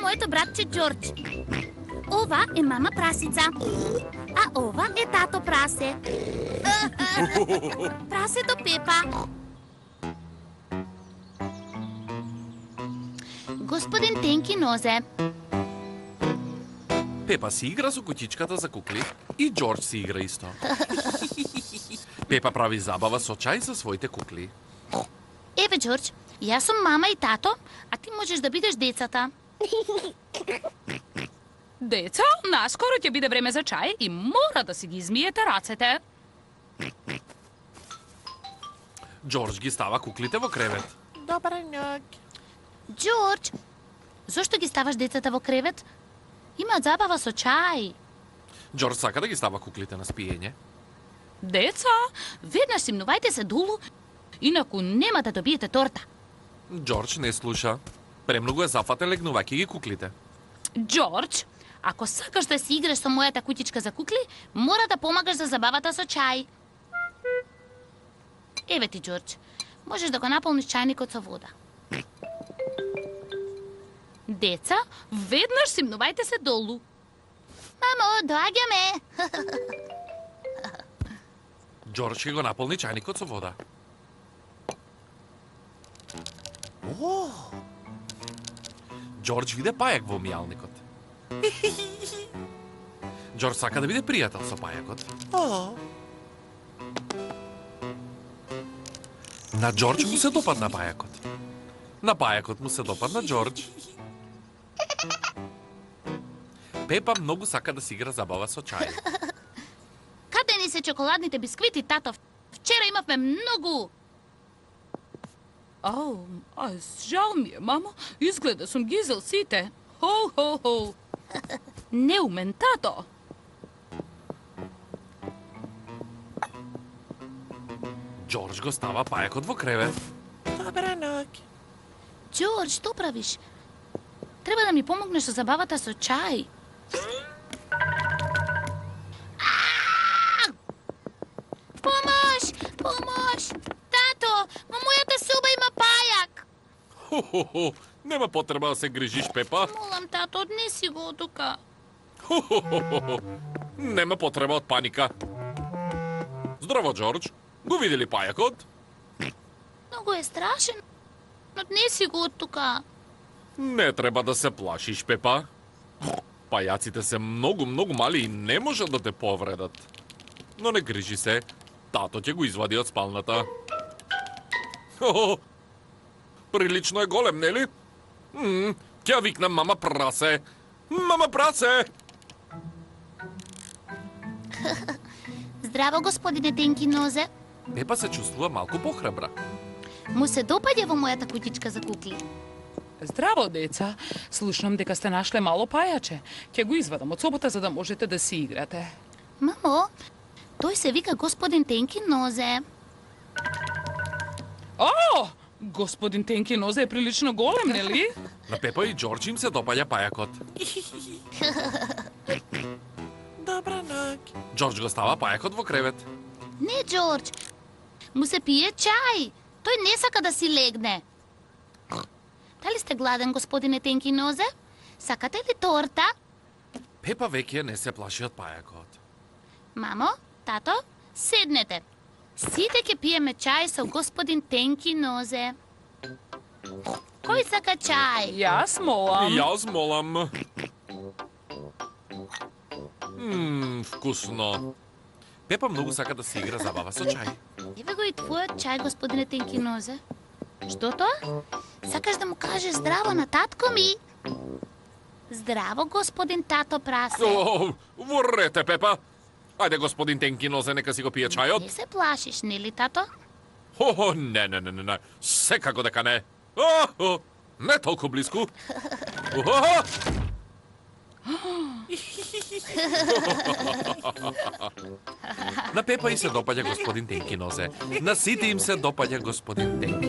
моето братче Джордж. Ова е мама прасица. А ова е тато прасе. Прасето Пепа. Господин Тенки нозе. Пепа си игра со кутичката за кукли и Джордж си игра исто. Пепа прави забава со чај за своите кукли. Еве, Джордж, јас сум мама и тато, а ти можеш да бидеш децата. Деца, наскоро ќе биде време за чај и мора да си ги измиете рацете. Джордж ги става куклите во кревет. Добар ноќ. Джордж, зошто ги ставаш децата во кревет? Имаат забава со чај. Джордж сака да ги става куклите на спиење. Деца, Веднаш симнувајте се долу, инаку нема да добиете торта. Джордж не слуша. Премногу е зафатен легнувајќи ги куклите. Джордж, Ако сакаш да си играш со мојата кутичка за кукли, мора да помагаш за забавата со чај. Еве ти, Джордж, можеш да го наполниш чајникот со вода. Деца, веднаш симнувајте се долу. мамо, доаѓаме. Джордж ќе го наполни чајникот со вода. Джордж виде пајак во мијалникот. Джордж сака да биде пријател со пајакот. На Джордж му се допадна пајакот. На пајакот му се допадна Джордж. Пепа многу сака да си игра забава со чај. Каде ни се чоколадните бисквити, тато? Вчера имавме многу. Ау, жал ми е, мамо. Изгледа сум ги изел сите. Хо. Неумен тато. Джордж го става пајакот во кревет. Добра ноќ. Джордж, што правиш? Треба да ми помогнеш со забавата со чај. Помош! Тато, во мојата соба има пајак. Хо, нема потреба да се грижиш, Пепа. Молам, тато, однеси го тука. Хо, нема потреба од паника. Здраво, Джордж. Го видели пајакот? Многу е страшен. Однеси го од тука. Не треба да се плашиш, Пепа. Пајаците се многу мали и не можат да те повредат. Но не грижи се, тато ќе го извади од спалната. Прилично е голем, нели? Ќе ја викнам мама прасе. Мама прасе! Здраво, господине Тенки нозе. Пепа се чувствува малку похрабра. Му се допаѓа во мојата кутичка за кукли. Здраво, деца. Слушнам дека сте нашле мало пајаче. Ќе го извадам од собота за да можете да си играте. Мамо, тој се вика господин Тенки нозе. О! Господин Тенки нозе е прилично голем, нели? На Пепа и Джордж им се допаѓа пајакот. Добра ноќ. Джордж го става пајакот во кревет. Не, Джордж. Му се пие чај. Тој не сака да си легне. Дали сте гладен, господине Тенки нозе? Сакате ли торта? Пепа веќе не се плаши од пајакот. Мамо, тато, седнете. Сите ќе пиеме чај со господин Тенки нозе. Кој сака чај? Јас молам. Јас молам. Вкусно. Пепа многу сака да се игра забава со чај. Еве го и твојот чај, господине Тенки нозе. Што тоа? Сакаш да му кажеш здраво на татко ми? Здраво, господин тато прасе. Во рете, Пепа. Ајде, господин Тенки нозе, нека си го пие чајот. Не се плашиш, нели, тато? Не. Секако дека не. Не толку близко. На Пепа и се допаѓа господин Тенки нозе. На сите им се допаѓа господин Тенки